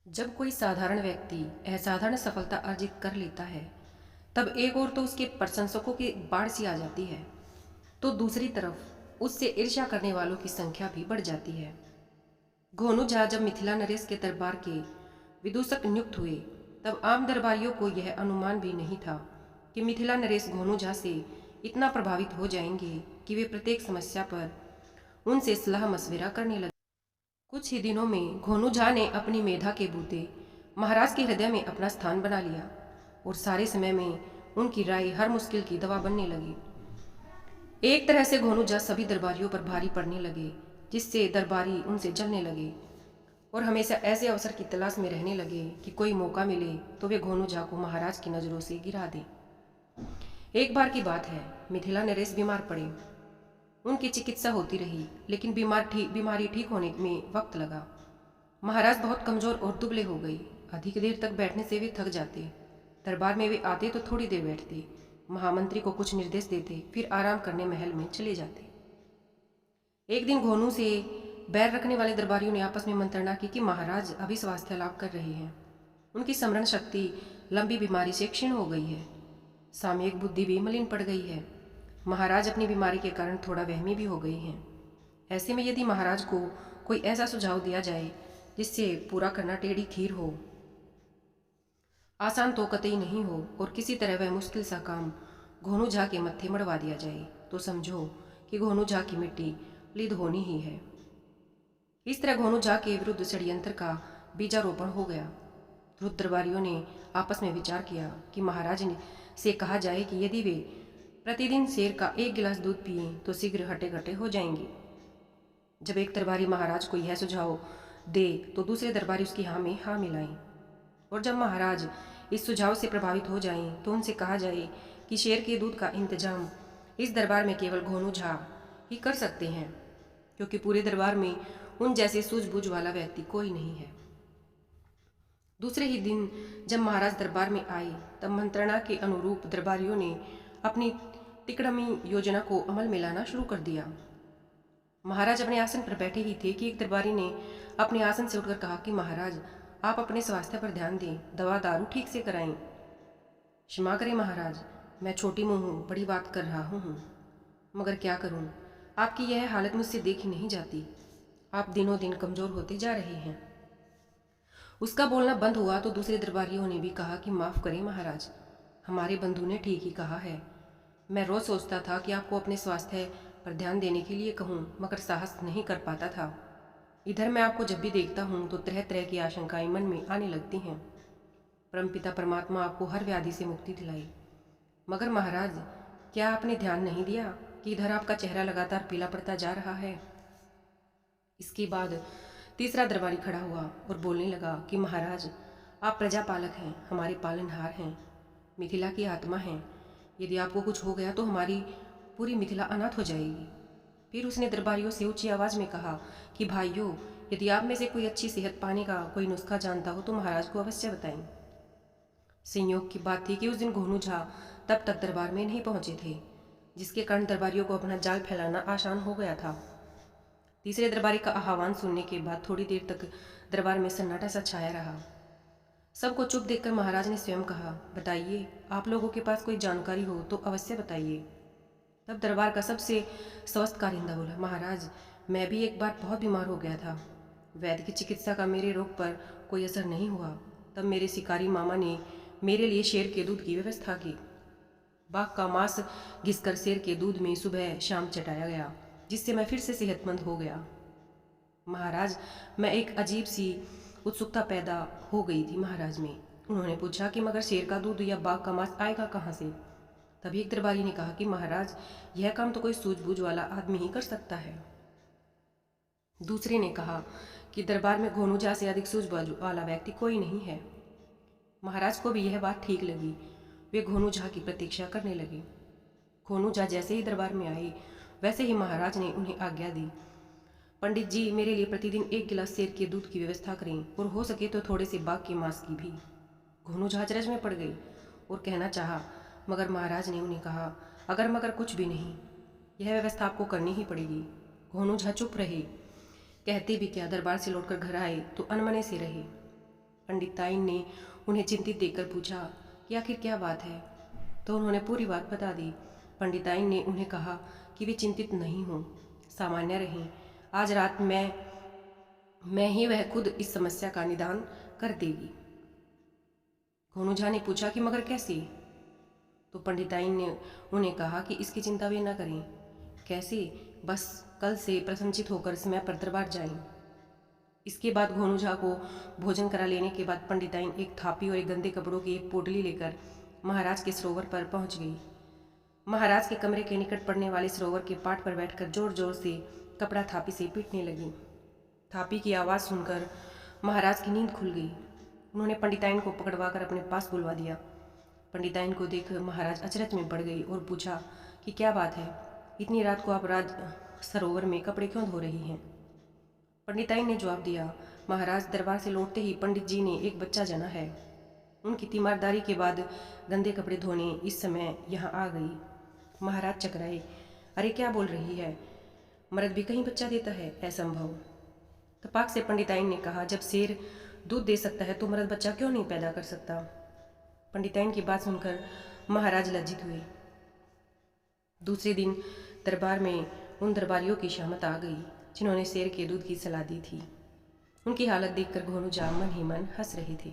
जब कोई साधारण व्यक्ति असाधारण सफलता अर्जित कर लेता है, तब एक ओर तो उसके प्रशंसकों की बाढ़ सी आ जाती है, तो दूसरी तरफ उससे ईर्ष्या करने वालों की संख्या भी बढ़ जाती है। घोनू झा जब मिथिला नरेश के दरबार के विदूषक नियुक्त हुए, तब आम दरबारियों को यह अनुमान भी नहीं था कि मिथिला नरेश घोनू झा से इतना प्रभावित हो जाएंगे कि वे प्रत्येक समस्या पर उनसे सलाह मशविरा करने लगे। कुछ ही दिनों में घोनू झा ने अपनी मेधा के बूते महाराज के हृदय में अपना स्थान बना लिया और सारे समय में उनकी राय हर मुश्किल की दवा बनने लगी। एक तरह से घोनू झा सभी दरबारियों पर भारी पड़ने लगे, जिससे दरबारी उनसे जलने लगे और हमेशा ऐसे अवसर की तलाश में रहने लगे कि कोई मौका मिले तो वे घोनू झा को महाराज की नज़रों से गिरा दें। एक बार की बात है, मिथिला नरेश बीमार पड़े। उनकी चिकित्सा होती रही, लेकिन बीमारी ठीक होने में वक्त लगा। महाराज बहुत कमजोर और दुबले हो गई। अधिक देर तक बैठने से वे थक जाते। दरबार में वे आते तो थोड़ी देर बैठते, महामंत्री को कुछ निर्देश देते, फिर आराम करने महल में चले जाते। एक दिन घोनू से बैर रखने वाले दरबारियों ने आपस में मंत्रणा की कि महाराज अभी स्वास्थ्य लाभ कर रहे हैं। उनकी स्मरण शक्ति लंबी बीमारी से क्षीण हो गई है। सामयिक बुद्धि भी मलिन पड़ गई है। महाराज अपनी बीमारी के कारण थोड़ा वहमी भी हो गई हैं। ऐसे में यदि महाराज को कोई ऐसा सुझाव दिया जाए जिससे पूरा करना टेढ़ी खीर हो, आसान तो कतई नहीं हो, और किसी तरह वह मुश्किल सा काम घोनू झा के मत्थे मड़वा दिया जाए, तो समझो कि घोनू झा की मिट्टी प्लीद होनी ही है। इस तरह घोनू झा के विरुद्ध षड्यंत्र का बीजारोपण हो गया। वृद्ध दरबारियों ने आपस में विचार किया कि महाराज से कहा जाए कि यदि वे प्रतिदिन शेर का एक गिलास दूध पिए तो शीघ्र हटे घटे हो जाएंगे। जब एक दरबारी महाराज को यह सुझाव दे तो दूसरे दरबारी उसकी हाँ में हाँ मिलाएं, और जब महाराज इस सुझाव से प्रभावित हो जाएं तो उनसे कहा जाए कि शेर के दूध का इंतजाम इस दरबार में केवल घोनू झा ही कर सकते हैं, क्योंकि पूरे दरबार में उन जैसे सूझबूझ वाला व्यक्ति कोई नहीं है। दूसरे ही दिन जब महाराज दरबार में आए, तब मंत्रणा के अनुरूप दरबारियों ने अपनी तिकड़मी योजना को अमल में लाना शुरू कर दिया। महाराज अपने आसन पर बैठे ही थे कि एक दरबारी ने अपने आसन से उठकर कहा कि महाराज, आप अपने स्वास्थ्य पर ध्यान दें, दवा दारू ठीक से कराएं। क्षमा करें महाराज, मैं छोटी मुँह हूँ, बड़ी बात कर रहा हूँ, मगर क्या करूँ, आपकी यह हालत मुझसे देखी नहीं जाती। आप दिनों दिन कमजोर होते जा रहे हैं। उसका बोलना बंद हुआ तो दूसरे दरबारियों ने भी कहा कि माफ़ करें महाराज, हमारे बंधु ने ठीक ही कहा है। मैं रोज़ सोचता था कि आपको अपने स्वास्थ्य पर ध्यान देने के लिए कहूँ, मगर साहस नहीं कर पाता था। इधर मैं आपको जब भी देखता हूँ तो तरह तरह की आशंकाएं मन में आने लगती हैं। परमपिता परमात्मा आपको हर व्याधि से मुक्ति दिलाई। मगर महाराज, क्या आपने ध्यान नहीं दिया कि इधर आपका चेहरा लगातार पीला पड़ता जा रहा है? इसके बाद तीसरा दरबारी खड़ा हुआ और बोलने लगा कि महाराज, आप प्रजापालक हैं, हमारे पालनहार हैं, मिथिला की आत्मा हैं। यदि आपको कुछ हो गया तो हमारी पूरी मिथिला अनाथ हो जाएगी। फिर उसने दरबारियों से ऊंची आवाज़ में कहा कि भाइयों, यदि आप में से कोई अच्छी सेहत पाने का कोई नुस्खा जानता हो तो महाराज को अवश्य बताएं। संयोग की बात थी कि उस दिन घोनू झा तब तक दरबार में नहीं पहुंचे थे, जिसके कारण दरबारियों को अपना जाल फैलाना आसान हो गया था। तीसरे दरबारी का आह्वान सुनने के बाद थोड़ी देर तक दरबार में सन्नाटा सा छाया रहा। सबको चुप देखकर महाराज ने स्वयं कहा, बताइए, आप लोगों के पास कोई जानकारी हो तो अवश्य बताइए। तब दरबार का सबसे स्वस्थ कारिंदा बोला, महाराज, मैं भी एक बार बहुत बीमार हो गया था। वैद्य की चिकित्सा का मेरे रोग पर कोई असर नहीं हुआ। तब मेरे शिकारी मामा ने मेरे लिए शेर के दूध की व्यवस्था की। बाघ का मांस घिसकर शेर के दूध में सुबह शाम चटाया गया, जिससे मैं फिर से सेहतमंद हो गया। महाराज, मैं एक अजीब सी उत्सुकता पैदा हो गई थी महाराज में। उन्होंने पूछा कि मगर शेर का दूध या बाघ का मांस आएगा कहाँ से? तभी एक दरबारी ने कहा कि महाराज, यह काम तो कोई सूझबूझ वाला आदमी ही कर सकता है। दूसरे ने कहा कि दरबार में घोनू झा से अधिक सूझबूझ वाला व्यक्ति कोई नहीं है। महाराज को भी यह बात ठीक लगी। वे घोनू झा की प्रतीक्षा करने लगे। घोनू झा जैसे ही दरबार में आए, वैसे ही महाराज ने उन्हें आज्ञा दी, पंडित जी, मेरे लिए प्रतिदिन एक गिलास शेर के दूध की व्यवस्था करें, और हो सके तो थोड़े से बाघ के मांस की भी। घोनू झा अचरज में पड़ गई और कहना चाहा, मगर महाराज ने उन्हें कहा, अगर मगर कुछ भी नहीं, यह व्यवस्था आपको करनी ही पड़ेगी। घोनू झा चुप रहे। कहते भी क्या, दरबार से लौटकर घर आए तो अनमने से रहे। पंडिताइन ने उन्हें चिंतित देखकर पूछा कि आखिर क्या बात है। तो उन्होंने पूरी बात बता दी। पंडिताइन ने उन्हें कहा कि वे चिंतित नहीं हों, सामान्य रहें। आज रात मैं ही वह खुद इस समस्या का निदान कर देगी। घोनू झा ने पूछा कि मगर कैसे? तो पंडिताइन ने उन्हें कहा कि इसकी चिंता वे न करें। कैसे? बस कल से प्रसन्नचित होकर समय पर दरबार जाएं। इसके बाद घोनू झा को भोजन करा लेने के बाद पंडिताइन एक थापी और एक गंदे कपड़ों की एक पोटली लेकर महाराज के सरोवर पर पहुंच गई। महाराज के कमरे के निकट पड़ने वाले सरोवर के पाट पर बैठकर जोर जोर से कपड़ा थापी से पीटने लगी। थापी की आवाज़ सुनकर महाराज की नींद खुल गई। उन्होंने पंडिताइन को पकड़वाकर अपने पास बुलवा दिया। पंडिताइन को देख महाराज अचरज में पड़ गई और पूछा कि क्या बात है, इतनी रात को आप राज सरोवर में कपड़े क्यों धो रही हैं? पंडिताइन ने जवाब दिया, महाराज दरबार से लौटते ही पंडित जी ने एक बच्चा जना है। उनकी तीमारदारी के बाद गंदे कपड़े धोने इस समय यहाँ आ गई। महाराज चकराए, अरे क्या बोल रही है? मर्द भी कहीं बच्चा देता है? असंभव। तपाक से पंडिताइन ने कहा, जब शेर दूध दे सकता है तो मर्द बच्चा क्यों नहीं पैदा कर सकता? पंडिताइन की बात सुनकर महाराज लज्जित हुए। दूसरे दिन दरबार में उन दरबारियों की शामत आ गई जिन्होंने शेर के दूध की सलाह दी थी। उनकी हालत देखकर घोनू झा मन ही मन हंस रहे थे।